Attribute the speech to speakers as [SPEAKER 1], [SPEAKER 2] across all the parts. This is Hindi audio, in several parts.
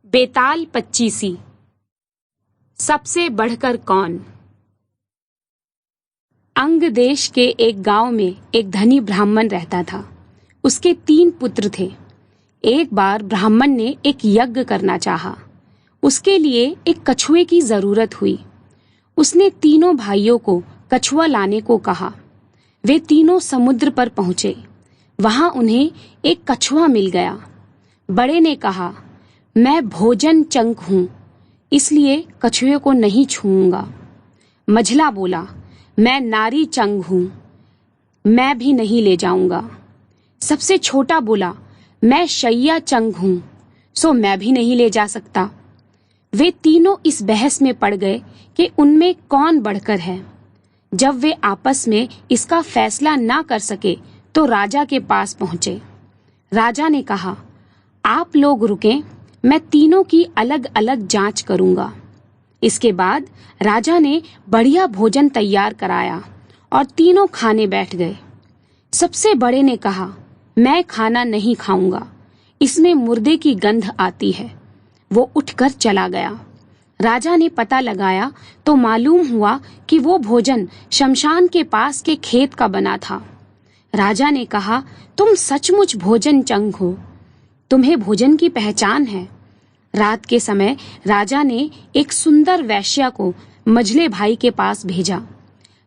[SPEAKER 1] बेताल पच्चीसी। सबसे बढ़कर कौन। अंग देश के एक गांव में एक धनी ब्राह्मण रहता था। उसके 3 पुत्र थे। एक बार ब्राह्मण ने एक यज्ञ करना चाहा। उसके लिए एक कछुए की जरूरत हुई। उसने तीनों भाइयों को कछुआ लाने को कहा। वे तीनों समुद्र पर पहुंचे। वहां उन्हें एक कछुआ मिल गया। बड़े ने कहा, मैं भोजन चंक हूं, इसलिए कछुए को नहीं छूऊंगा। मझला बोला, मैं नारी चंग हूं, मैं भी नहीं ले जाऊंगा। सबसे छोटा बोला, मैं शैया चंग हूं, सो मैं भी नहीं ले जा सकता। वे तीनों इस बहस में पड़ गए कि उनमें कौन बढ़कर है। जब वे आपस में इसका फैसला ना कर सके तो राजा के पास पहुंचे। राजा ने कहा, आप लोग रुकें, मैं तीनों की अलग अलग जांच करूंगा। इसके बाद राजा ने बढ़िया भोजन तैयार कराया और तीनों खाने बैठ गए। सबसे बड़े ने कहा, मैं खाना नहीं खाऊंगा, इसमें मुर्दे की गंध आती है। वो उठकर चला गया। राजा ने पता लगाया तो मालूम हुआ कि वो भोजन शमशान के पास के खेत का बना था। राजा ने कहा, तुम सचमुच भोजन चंग हो, तुम्हें भोजन की पहचान है। रात के समय राजा ने एक सुंदर वैश्या को मझले भाई के पास भेजा।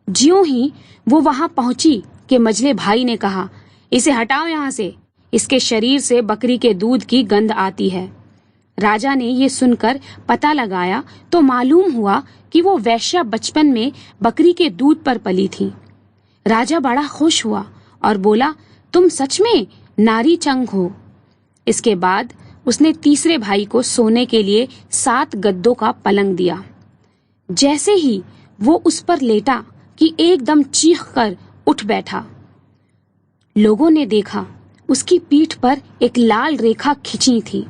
[SPEAKER 1] ज्यों ही वो वहां पहुंची कि मझले भाई ने कहा, इसे हटाओ यहाँ से, इसके शरीर से बकरी के दूध की गंध आती है। राजा ने ये सुनकर पता लगाया तो मालूम हुआ कि वो वैश्या बचपन में बकरी के दूध पर पली थी। राजा बड़ा खुश हुआ और बोला, तुम सच में नारी चंग हो। इसके बाद उसने तीसरे भाई को सोने के लिए 7 गद्दों का पलंग दिया। जैसे ही वो उस पर लेटा कि एकदम चीखकर उठ बैठा। लोगों ने देखा उसकी पीठ पर एक लाल रेखा खिंची थी।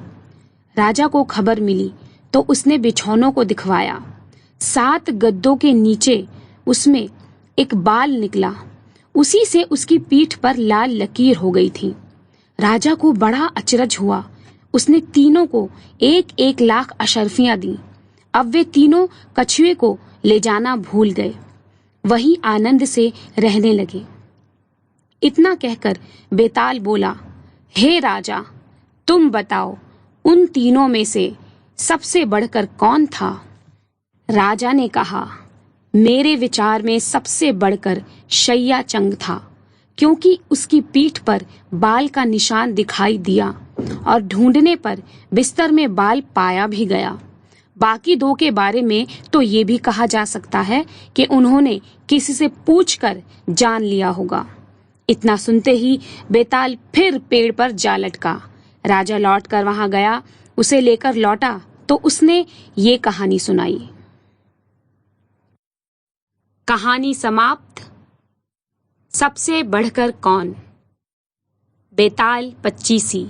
[SPEAKER 1] राजा को खबर मिली तो उसने बिछौनों को दिखवाया। 7 गद्दों के नीचे उसमें एक बाल निकला। उसी से उसकी पीठ पर लाल लकीर हो गई थी। राजा को बड़ा अचरज हुआ। उसने तीनों को 1-1 लाख अशर्फियां दी। अब वे तीनों कछुए को ले जाना भूल गए, वहीं आनंद से रहने लगे। इतना कहकर बेताल बोला, हे राजा, तुम बताओ उन तीनों में से सबसे बढ़कर कौन था। राजा ने कहा, मेरे विचार में सबसे बढ़कर शैया चंग था, क्योंकि उसकी पीठ पर बाल का निशान दिखाई दिया और ढूंढने पर बिस्तर में बाल पाया भी गया। बाकी 2 के बारे में तो ये भी कहा जा सकता है कि उन्होंने किसी से पूछकर जान लिया होगा। इतना सुनते ही बेताल फिर पेड़ पर जा लटका। राजा लौटकर वहां गया, उसे लेकर लौटा तो उसने ये कहानी सुनाई। कहानी समाप्त। सबसे बढ़कर कौन। बेताल पच्चीसी।